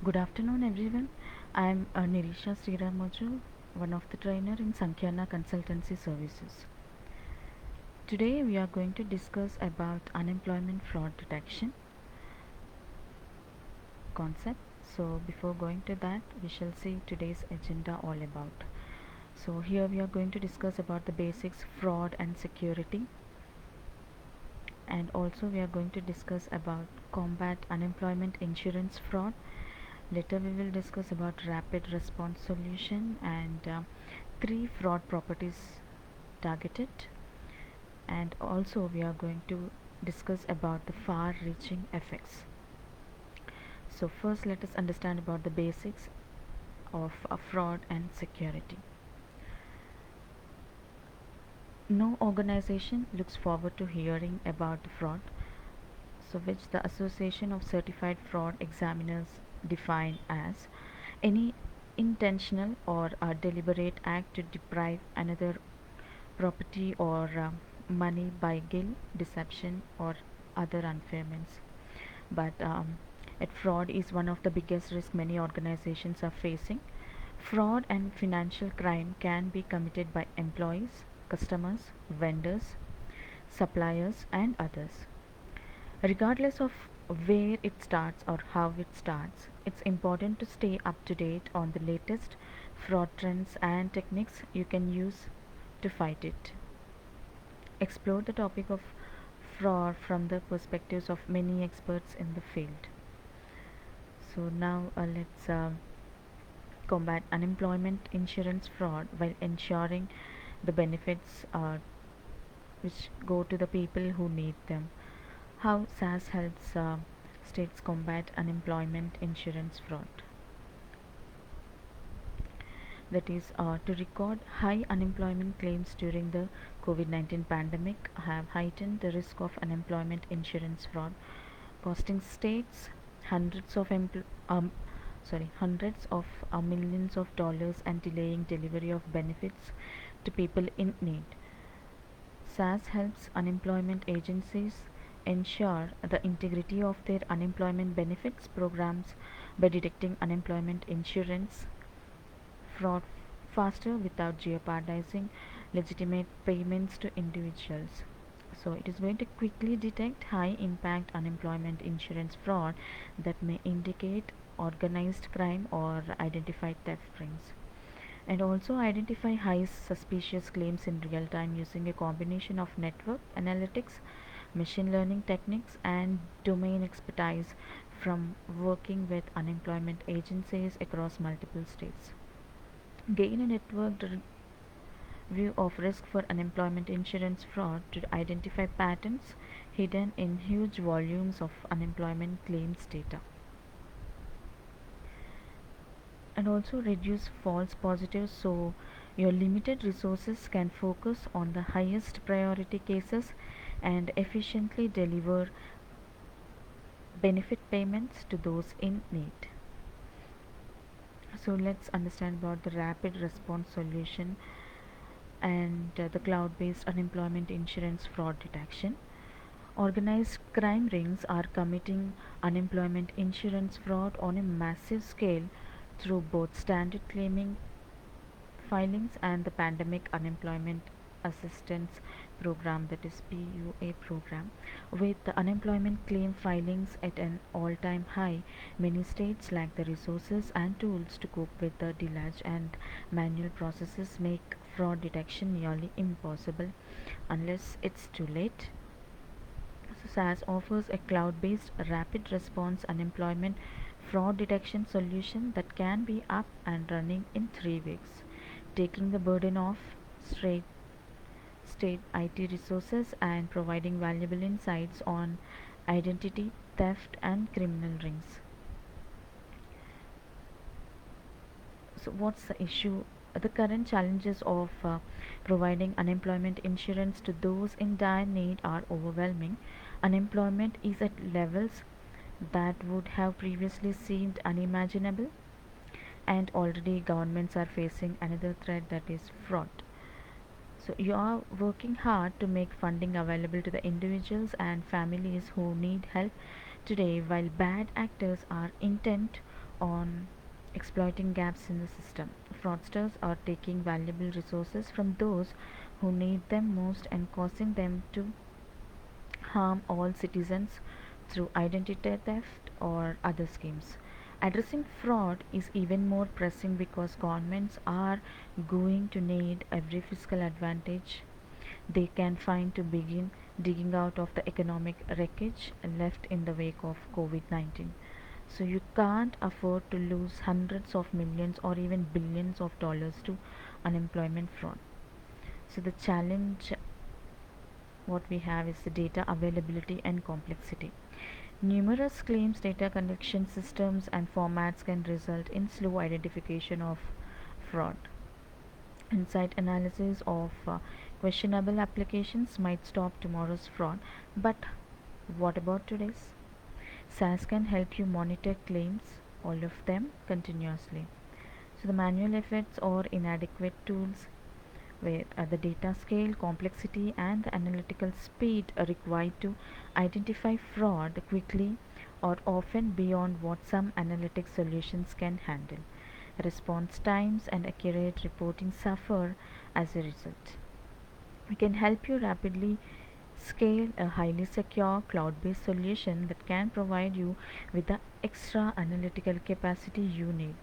Good afternoon, everyone. I am Nirisha Sriramoju, one of the trainer in Sankyana Consultancy Services. Today, we are going to discuss about unemployment fraud detection concept. So, before going to that, we shall see today's agenda all about. So, here we are going to discuss about the basics, fraud and security, and also we are going to discuss about combat unemployment insurance fraud. Later we will discuss about rapid response solution and three fraud properties targeted, and also we are going to discuss about the far reaching effects. So first let us understand about the basics of fraud and security. No organization looks forward to hearing about the fraud, so which the Association of Certified Fraud Examiners define as any intentional or deliberate act to deprive another property or money by guilt, deception, or other unfair means. But fraud is one of the biggest risks many organizations are facing. Fraud and financial crime can be committed by employees, customers, vendors, suppliers, and others. Regardless of where it starts or how it starts, it's important to stay up to date on the latest fraud trends and techniques you can use to fight it. Explore the topic of fraud from the perspectives of many experts in the field. So, now let's combat unemployment insurance fraud while ensuring the benefits which go to the people who need them. How SAS helps states combat unemployment insurance fraud. That is, to record high unemployment claims during the COVID-19 pandemic have heightened the risk of unemployment insurance fraud, costing states hundreds of hundreds of millions of dollars and delaying delivery of benefits to people in need. SAS helps unemployment agencies ensure the integrity of their unemployment benefits programs by detecting unemployment insurance fraud faster without jeopardizing legitimate payments to individuals. So, it is going to quickly detect high impact unemployment insurance fraud that may indicate organized crime or identify theft rings, and also identify high suspicious claims in real time using a combination of network analytics, machine learning techniques, and domain expertise from working with unemployment agencies across multiple states. Gain a networked view of risk for unemployment insurance fraud to identify patterns hidden in huge volumes of unemployment claims data, and also reduce false positives so your limited resources can focus on the highest priority cases and efficiently deliver benefit payments to those in need. So let's understand about the rapid response solution and the cloud-based unemployment insurance fraud detection. Organized crime rings are committing unemployment insurance fraud on a massive scale through both standard claiming filings and the pandemic unemployment assistance program, that is PUA program. With the unemployment claim filings at an all-time high, many states lack the resources and tools to cope with the delayed and manual processes make fraud detection nearly impossible unless it's too late. So SAS offers a cloud-based rapid response unemployment fraud detection solution that can be up and running in 3 weeks, taking the burden off straight state IT resources and providing valuable insights on identity theft and criminal rings. So, what's the issue? The current challenges of providing unemployment insurance to those in dire need are overwhelming. Unemployment is at levels that would have previously seemed unimaginable, and already governments are facing another threat, that is fraud. So you are working hard to make funding available to the individuals and families who need help today, while bad actors are intent on exploiting gaps in the system. Fraudsters are taking valuable resources from those who need them most and causing them to harm all citizens through identity theft or other schemes. Addressing fraud is even more pressing because governments are going to need every fiscal advantage they can find to begin digging out of the economic wreckage left in the wake of COVID 19. So you can't afford to lose hundreds of millions or even billions of dollars to unemployment fraud. So the challenge what we have is the data availability and complexity. Numerous claims data collection systems and formats can result in slow identification of fraud. Insight analysis of questionable applications might stop tomorrow's fraud, but what about today's? SAS can help you monitor claims, all of them, continuously. So the manual efforts or inadequate tools where the data scale, complexity, and the analytical speed are required to identify fraud quickly or often beyond what some analytic solutions can handle. Response times and accurate reporting suffer as a result. We can help you rapidly scale a highly secure cloud-based solution that can provide you with the extra analytical capacity you need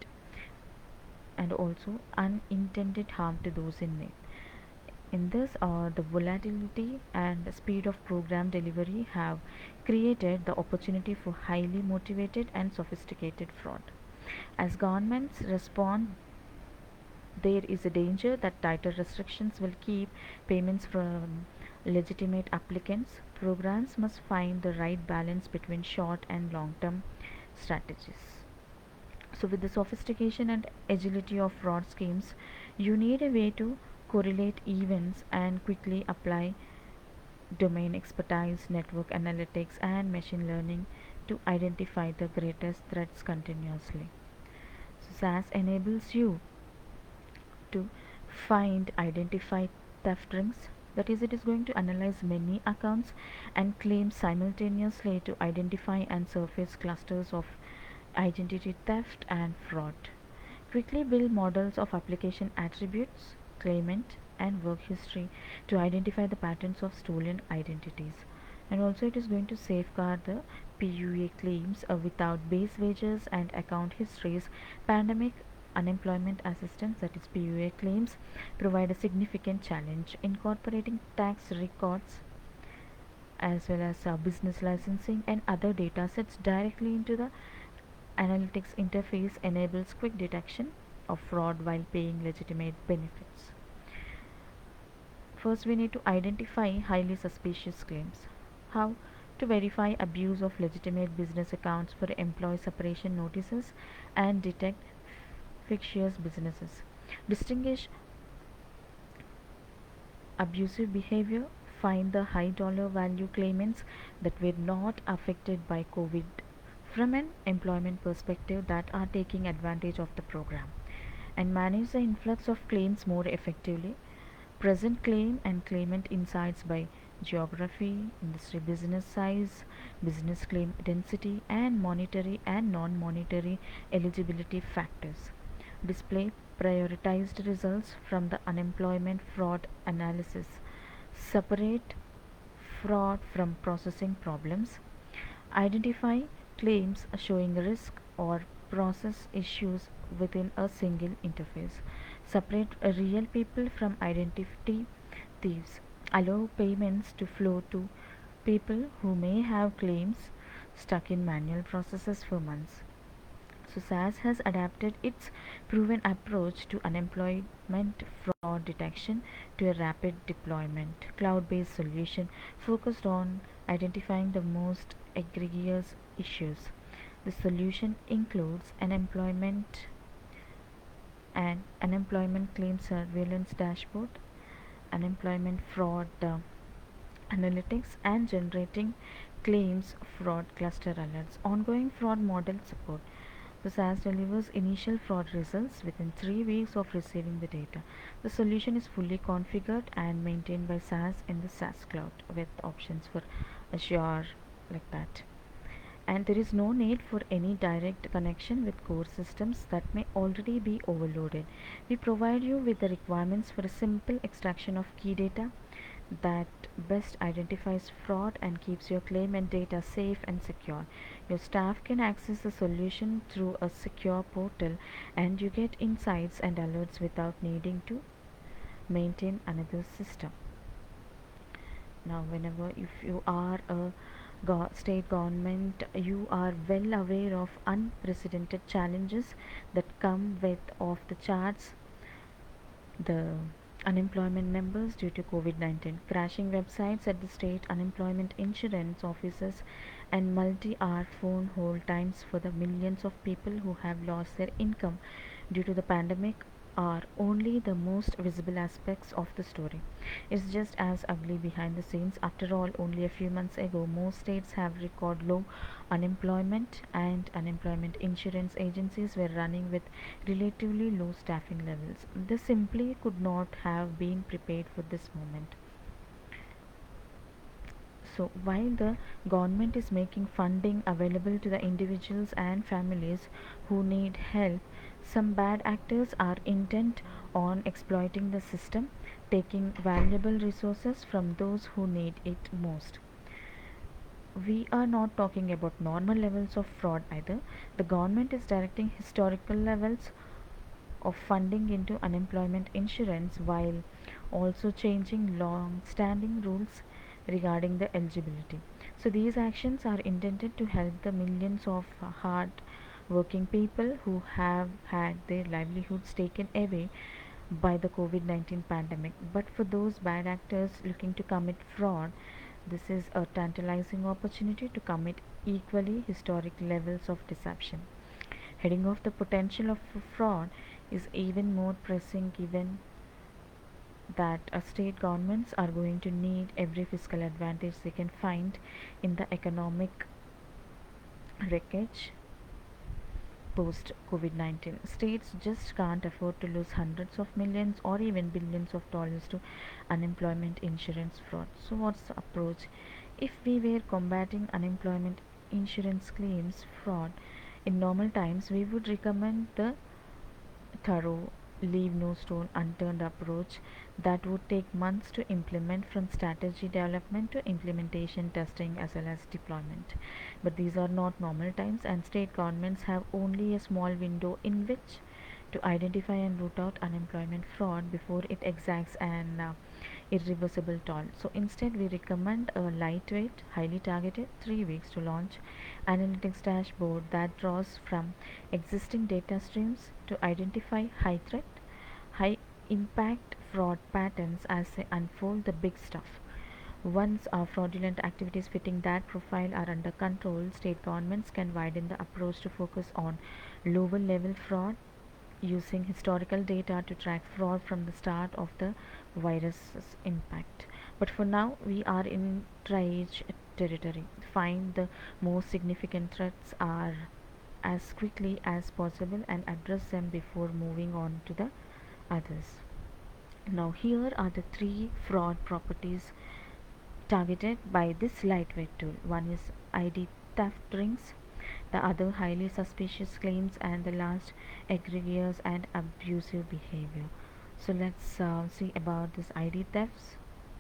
and also unintended harm to those in need. In this, the volatility and speed of program delivery have created the opportunity for highly motivated and sophisticated fraud. As governments respond, there is a danger that tighter restrictions will keep payments from legitimate applicants. Programs must find the right balance between short and long term strategies. So, with the sophistication and agility of fraud schemes, you need a way to correlate events and quickly apply domain expertise, network analytics, and machine learning to identify the greatest threats continuously. So, SAS enables you to find, identify theft rings. That is, it is going to analyze many accounts and claims simultaneously to identify and surface clusters of identity theft and fraud. Quickly build models of application attributes, claimant, and work history to identify the patterns of stolen identities. And also, it is going to safeguard the PUA claims without base wages and account histories. Pandemic unemployment assistance, that is PUA claims, provide a significant challenge. Incorporating tax records as well as business licensing and other data sets directly into the analytics interface enables quick detection of fraud while paying legitimate benefits. First, we need to identify highly suspicious claims. How to verify abuse of legitimate business accounts for employee separation notices and detect fictitious businesses. Distinguish abusive behavior, find the high dollar value claimants that were not affected by COVID from an employment perspective that are taking advantage of the program, and manage the influx of claims more effectively. Present claim and claimant insights by geography, industry business size, business claim density, and monetary and non monetary eligibility factors. Display prioritized results from the unemployment fraud analysis. Separate fraud from processing problems. Identify claims showing risk or process issues within a single interface. Separate real people from identity thieves. Allow payments to flow to people who may have claims stuck in manual processes for months. So SAS has adapted its proven approach to unemployment fraud detection to a rapid deployment cloud-based solution focused on identifying the most egregious issues. The solution includes unemployment claim surveillance dashboard, unemployment fraud analytics, and generating claims fraud cluster alerts. Ongoing fraud model support. The SAS delivers initial fraud results within 3 weeks of receiving the data. The solution is fully configured and maintained by SAS in the SAS cloud with options for Azure like that. and there is no need for any direct connection with core systems that may already be overloaded. We provide you with the requirements for a simple extraction of key data that best identifies fraud and keeps your claim and data safe and secure. Your staff can access the solution through a secure portal, and you get insights and alerts without needing to maintain another system. Now, whenever if you are a state government, you are well aware of unprecedented challenges that come with off the charts the unemployment numbers due to COVID-19, crashing websites at the state unemployment insurance offices, and multi-hour phone hold times for the millions of people who have lost their income due to the pandemic are only the most visible aspects of the story. It's just as ugly behind the scenes. After all, only a few months ago, most states have record low unemployment, and unemployment insurance agencies were running with relatively low staffing levels. They simply could not have been prepared for this moment. So, while the government is making funding available to the individuals and families who need help, some bad actors are intent on exploiting the system, taking valuable resources from those who need it most. We are not talking about normal levels of fraud either. The government is directing historical levels of funding into unemployment insurance while also changing long standing rules regarding the eligibility. So, these actions are intended to help the millions of hard working people who have had their livelihoods taken away by the COVID 19 pandemic. But for those bad actors looking to commit fraud, this is a tantalizing opportunity to commit equally historic levels of deception. Heading off the potential of fraud is even more pressing given that state governments are going to need every fiscal advantage they can find in the economic wreckage post COVID 19. States just can't afford to lose hundreds of millions or even billions of dollars to unemployment insurance fraud. So, what's the approach? If we were combating unemployment insurance claims fraud in normal times, we would recommend the thorough, leave no stone unturned approach that would take months to implement, from strategy development to implementation testing as well as deployment. But these are not normal times, and state governments have only a small window in which to identify and root out unemployment fraud before it exacts an irreversible toll. So instead, we recommend a lightweight, highly targeted 3 weeks to launch analytics dashboard that draws from existing data streams to identify high threat, high impact fraud patterns as they unfold the big stuff. Once our fraudulent activities fitting that profile are under control, state governments can widen the approach to focus on lower level fraud using historical data to track fraud from the start of the virus's impact. But for now, we are in triage territory. Find the most significant threats are as quickly as possible and address them before moving on to the others. Now, here are the three fraud properties targeted by this lightweight tool. One is ID theft rings, the other highly suspicious claims, and the last egregious and abusive behavior. So let's see about this ID thefts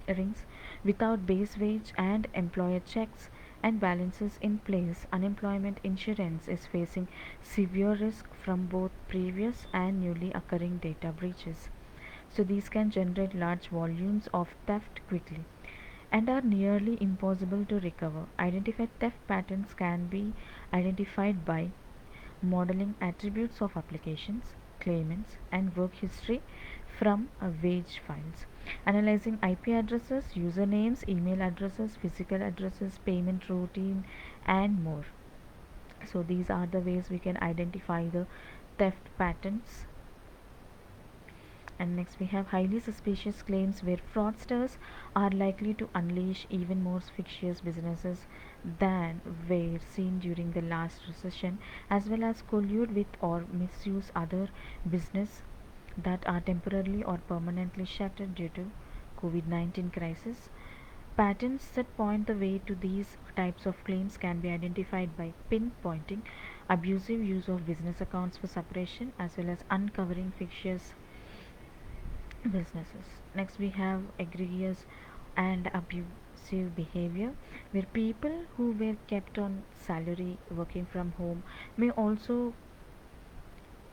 rings. Without base wage and employer checks and balances in place, unemployment insurance is facing severe risk from both previous and newly occurring data breaches. So these can generate large volumes of theft quickly and are nearly impossible to recover. Identified theft patterns can be identified by modeling attributes of applications, claimants, and work history from wage files, analyzing IP addresses, usernames, email addresses, physical addresses, payment routine, and more. So, these are the ways we can identify the theft patterns. And next we have highly suspicious claims, where fraudsters are likely to unleash even more fictitious businesses than were seen during the last recession, as well as collude with or misuse other business that are temporarily or permanently shuttered due to COVID-19 crisis. Patterns that point the way to these types of claims can be identified by pinpointing abusive use of business accounts for separation as well as uncovering fictitious businesses. Next, we have egregious and abusive behavior, where people who were kept on salary working from home may also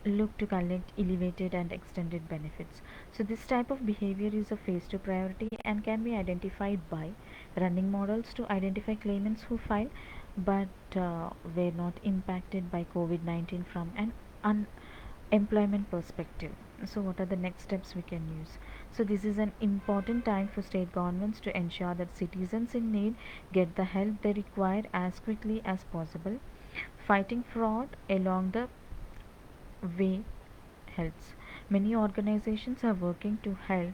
look to collect elevated and extended benefits. So, this type of behavior is a phase 2 priority and can be identified by running models to identify claimants who filed but were not impacted by COVID 19 from an unemployment perspective. So, what are the next steps we can use? So, this is an important time for state governments to ensure that citizens in need get the help they require as quickly as possible. Fighting fraud along the way helps. Many organizations are working to help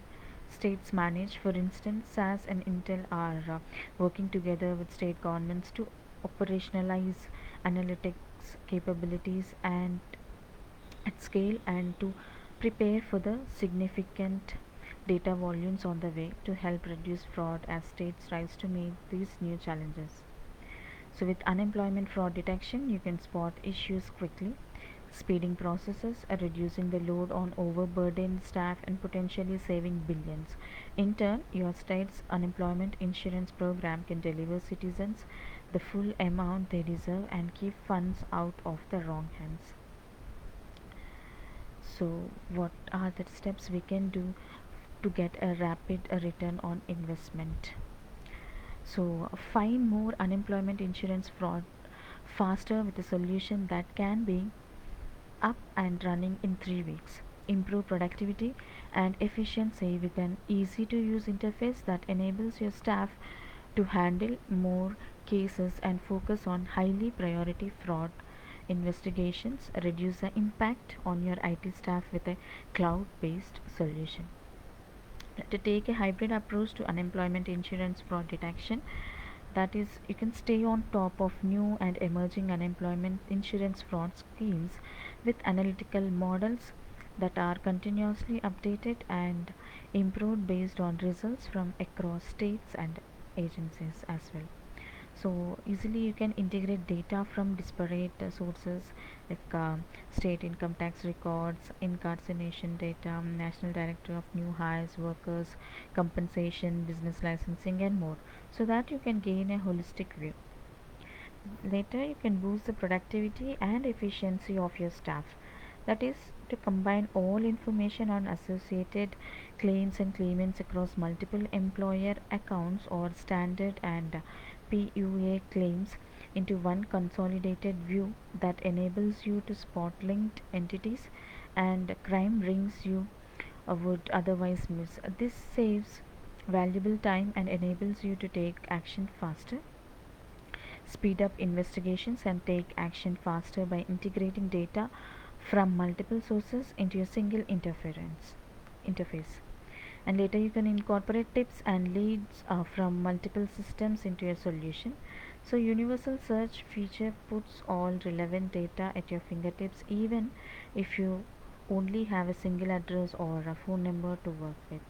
states manage. For instance, SAS and Intel are working together with state governments to operationalize analytics capabilities and at scale and to prepare for the significant data volumes on the way to help reduce fraud as states rise to meet these new challenges. So, with unemployment fraud detection, you can spot issues quickly, speeding processes, reducing the load on overburdened staff, and potentially saving billions. In turn, your state's unemployment insurance program can deliver citizens the full amount they deserve and keep funds out of the wrong hands. So, what are the steps we can do to get a rapid return on investment? So, find more unemployment insurance fraud faster with a solution that can be up and running in 3 weeks. Improve productivity and efficiency with an easy to use interface that enables your staff to handle more cases and focus on highly priority fraud investigations. Reduce the impact on your IT staff with a cloud based solution. To take a hybrid approach to unemployment insurance fraud detection, that is, you can stay on top of new and emerging unemployment insurance fraud schemes with analytical models that are continuously updated and improved based on results from across states and agencies as well. So easily you can integrate data from disparate sources like state income tax records, incarceration data, national directory of new hires, workers compensation, business licensing and more, so that you can gain a holistic view. Later you can boost the productivity and efficiency of your staff, that is to combine all information on associated claims and claimants across multiple employer accounts or standard and PUA claims into one consolidated view that enables you to spot linked entities and crime rings you would otherwise miss. This saves valuable time and enables you to take action faster, speed up investigations, and take action faster by integrating data from multiple sources into a single interface. And later you can incorporate tips and leads from multiple systems into your solution. So universal search feature puts all relevant data at your fingertips even if you only have a single address or a phone number to work with.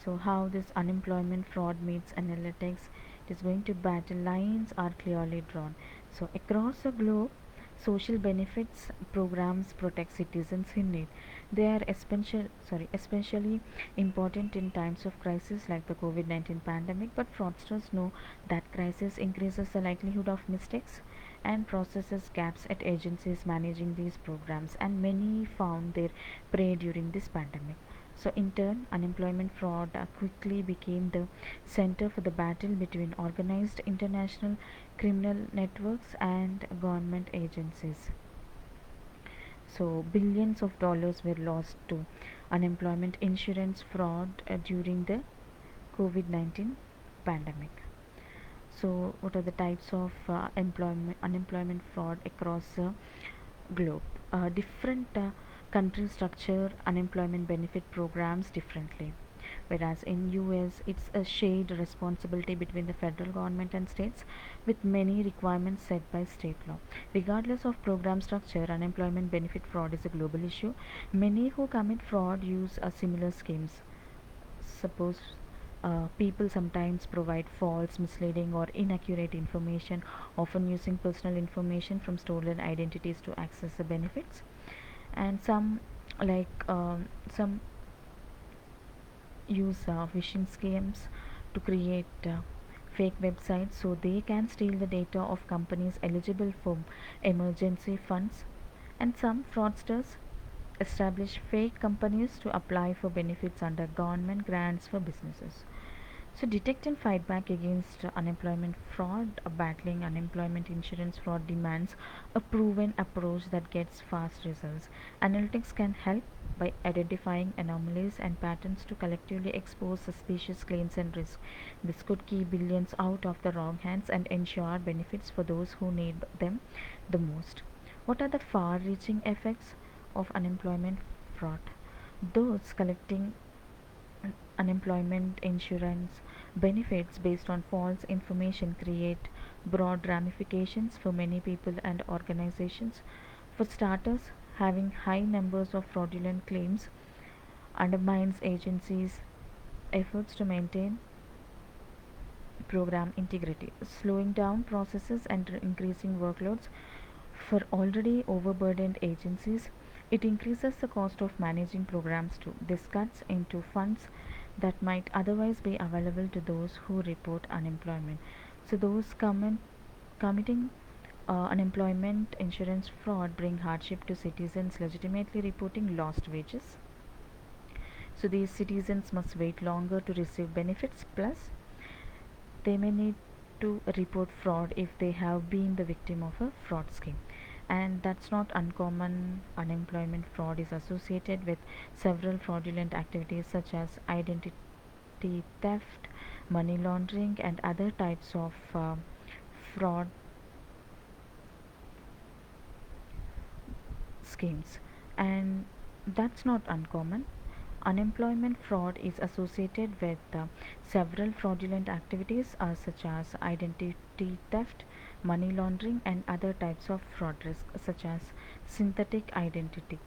So how this unemployment fraud meets analytics, it is going to battle lines are clearly drawn. So across the globe, social benefits programs protect citizens in need. They are especially important in times of crisis like the COVID-19 pandemic, but fraudsters know that crisis increases the likelihood of mistakes and processes gaps at agencies managing these programs, and many found their prey during this pandemic. So, in turn, unemployment fraud quickly became the center for the battle between organized international criminal networks and government agencies. So, billions of dollars were lost to unemployment insurance fraud during the COVID 19 pandemic. So, what are the types of unemployment fraud across the globe? Different countries structure unemployment benefit programs differently. Whereas in US, it's a shared responsibility between the federal government and states, with many requirements set by state law. Regardless of program structure, unemployment benefit fraud is a global issue. Many who commit fraud use similar schemes. Suppose People sometimes provide false, misleading, or inaccurate information, often using personal information from stolen identities to access the benefits. And some use phishing schemes to create fake websites so they can steal the data of companies eligible for emergency funds. And some fraudsters establish fake companies to apply for benefits under government grants for businesses. So, detect and fight back against unemployment fraud. Battling unemployment insurance fraud demands a proven approach that gets fast results. Analytics can help by identifying anomalies and patterns to collectively expose suspicious claims and risks. This could keep billions out of the wrong hands and ensure benefits for those who need them the most. What are the far reaching effects of unemployment fraud? Those collecting unemployment insurance benefits based on false information create broad ramifications for many people and organizations. For starters, having high numbers of fraudulent claims undermines agencies' efforts to maintain program integrity, slowing down processes and increasing workloads for already overburdened agencies. It increases the cost of managing programs too. This cuts into funds that might otherwise be available to those who report unemployment. So, committing unemployment insurance fraud bring hardship to citizens legitimately reporting lost wages. So, these citizens must wait longer to receive benefits, plus, they may need to report fraud if they have been the victim of a fraud scheme. And that's not uncommon. Unemployment fraud is associated with several fraudulent activities such as identity theft, money laundering, and other types of fraud schemes. And that's not uncommon. Unemployment fraud is associated with several fraudulent activities such as identity theft, money laundering, and other types of fraud risk such as synthetic identity.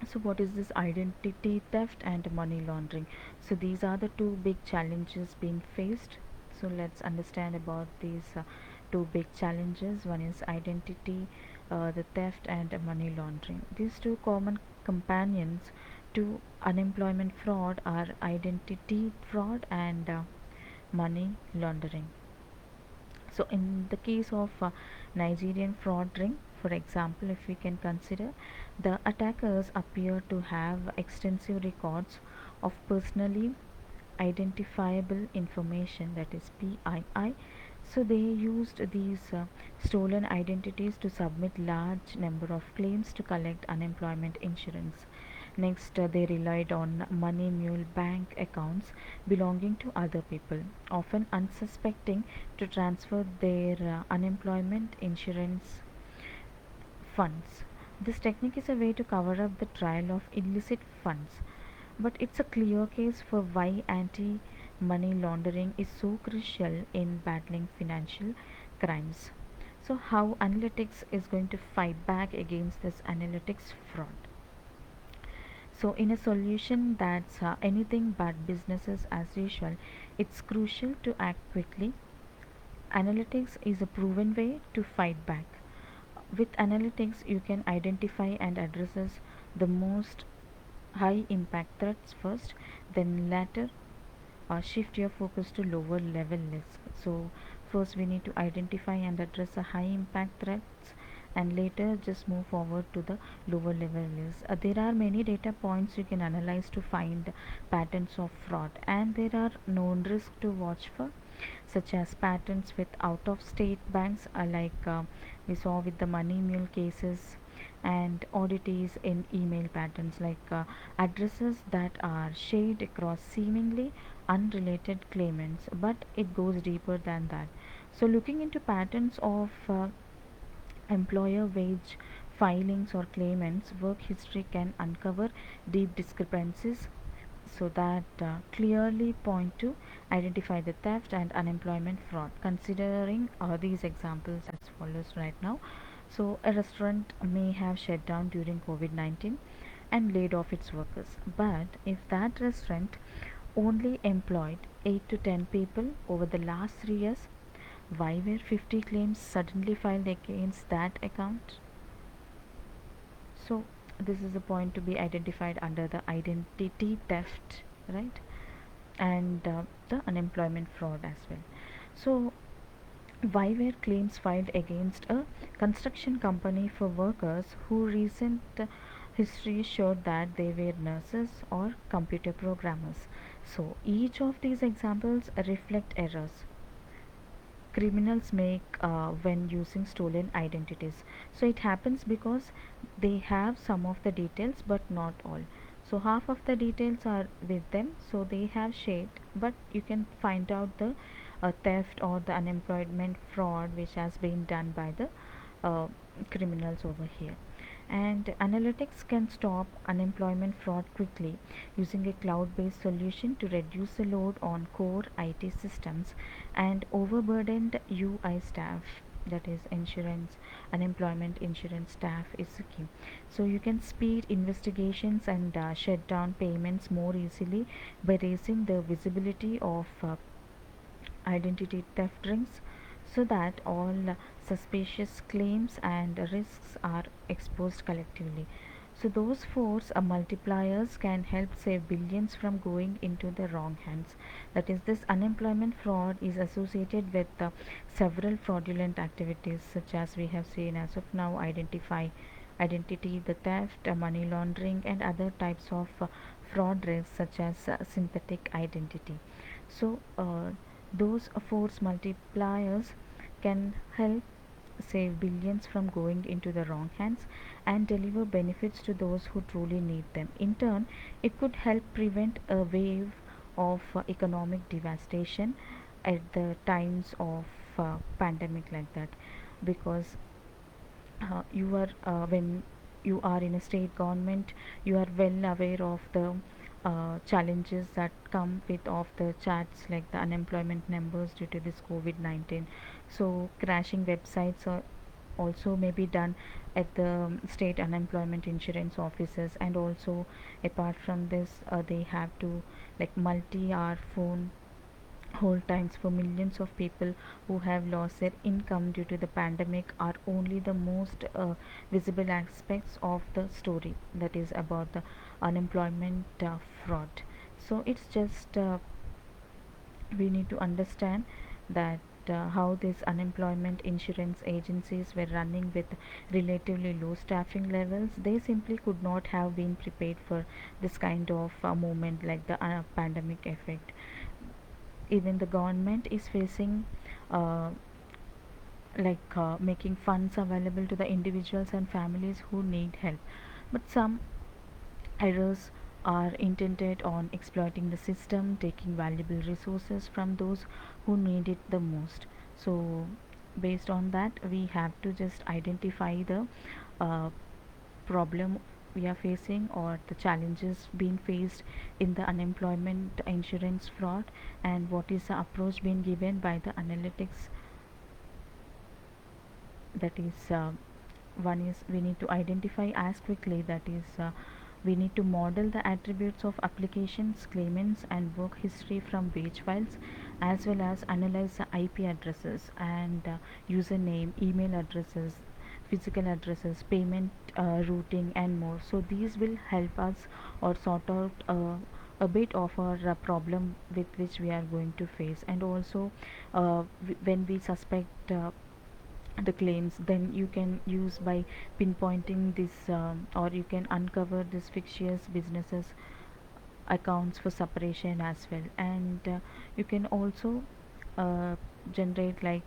So, what is this identity theft and money laundering? So, these are the two big challenges being faced. So, let's understand about these two big challenges. One is identity, the theft, and money laundering. These two common companions to unemployment fraud are identity fraud and money laundering. So, in the case of Nigerian fraud ring, for example, if we can consider, the attackers appear to have extensive records of personally identifiable information, that is PII. So they used these stolen identities to submit large number of claims to collect unemployment insurance. Next, they relied on money mule bank accounts belonging to other people, often unsuspecting, to transfer their unemployment insurance funds. This technique is a way to cover up the trail of illicit funds, but it's a clear case for why anti money laundering is so crucial in battling financial crimes. So, how analytics is going to fight back against this analytics fraud? So, in a solution that's anything but businesses as usual, it's crucial to act quickly. Analytics is a proven way to fight back. With analytics, you can identify and addresses the most high impact threats first, then later shift your focus to lower level risk. So, first we need to identify and address the high impact threats, and later just move forward to the lower level risk. There are many data points you can analyze to find patterns of fraud, and there are known risks to watch for, such as patterns with out of state banks, like we saw with the money mule cases, and oddities in email patterns, like addresses that are shared across seemingly unrelated claimants, but it goes deeper than that. So, looking into patterns of employer wage filings or claimants work history can uncover deep discrepancies, so that clearly point to identify the theft and unemployment fraud. Considering these examples as follows right now. So, a restaurant may have shut down during COVID-19 and laid off its workers, but if that restaurant only employed 8 to 10 people over the last 3 years. Why were 50 claims suddenly filed against that account? So, this is a point to be identified under the identity theft, right? And the unemployment fraud as well. So, why were claims filed against a construction company for workers who recent history showed that they were nurses or computer programmers? So, each of these examples reflect errors criminals make when using stolen identities. So it happens because they have some of the details but not all. So half of the details are with them, so they have shared, but you can find out the theft or the unemployment fraud which has been done by the uh, criminals over here. And analytics can stop unemployment fraud quickly using a cloud based solution to reduce the load on core IT systems and overburdened UI staff, that is insurance unemployment insurance staff is the key. So you can speed investigations and shut down payments more easily by raising the visibility of identity theft rings so that all suspicious claims and risks are exposed collectively. So, those force multipliers can help save billions from going into the wrong hands. That is, this unemployment fraud is associated with several fraudulent activities, such as we have seen as of now identity, the theft, money laundering, and other types of fraud risks, such as synthetic identity. So, those force multipliers can help save billions from going into the wrong hands and deliver benefits to those who truly need them. In turn, it could help prevent a wave of economic devastation at the times of pandemic like that, because you are when you are in a state government, you are well aware of the challenges that come with of the chats like the unemployment numbers due to this COVID-19. So crashing websites also may be done at the state unemployment insurance offices, and also apart from this they have to like multi-hour phone hold times for millions of people who have lost their income due to the pandemic are only the most visible aspects of the story, that is about the unemployment fraud. So it's just we need to understand that how these unemployment insurance agencies were running with relatively low staffing levels. They simply could not have been prepared for this kind of movement like the pandemic effect. Even the government is facing uh, making funds available to the individuals and families who need help, but some errors are intended on exploiting the system, taking valuable resources from those who need it the most. So based on that, we have to just identify the uh, problem we are facing or the challenges being faced in the unemployment insurance fraud, and what is the approach being given by the analytics. That is one is we need to identify as quickly, that is we need to model the attributes of applications, claimants, and work history from wage files, as well as analyze the IP addresses and username, email addresses, physical addresses, payment routing, and more. So these will help us or sort out a bit of our problem with which we are going to face. And also when we suspect the claims, then you can use by pinpointing this or you can uncover this fictitious businesses accounts for separation as well. And you can also uh, generate like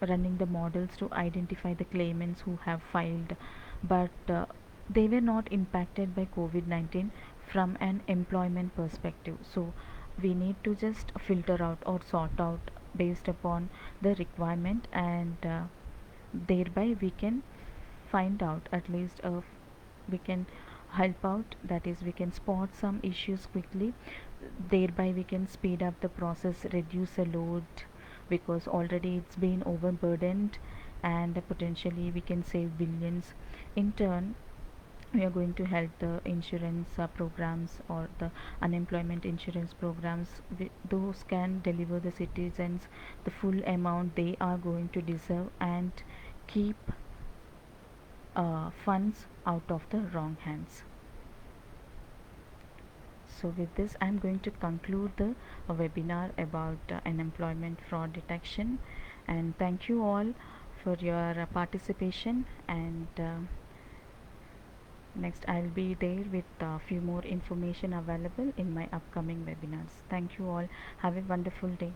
running the models to identify the claimants who have filed but they were not impacted by COVID-19 from an employment perspective. So we need to just filter out or sort out based upon the requirement, and thereby we can find out at least we can help out, that is we can spot some issues quickly, thereby we can speed up the process, reduce the load because already it's been overburdened, and potentially we can save billions. In turn, We are going to help the insurance programs or the unemployment insurance programs. Those can deliver the citizens the full amount they are going to deserve and keep funds out of the wrong hands. So with this, I'm going to conclude the webinar about unemployment fraud detection, and thank you all for your participation. And next, I'll be there with a few more information available in my upcoming webinars. Thank you all. Have a wonderful day.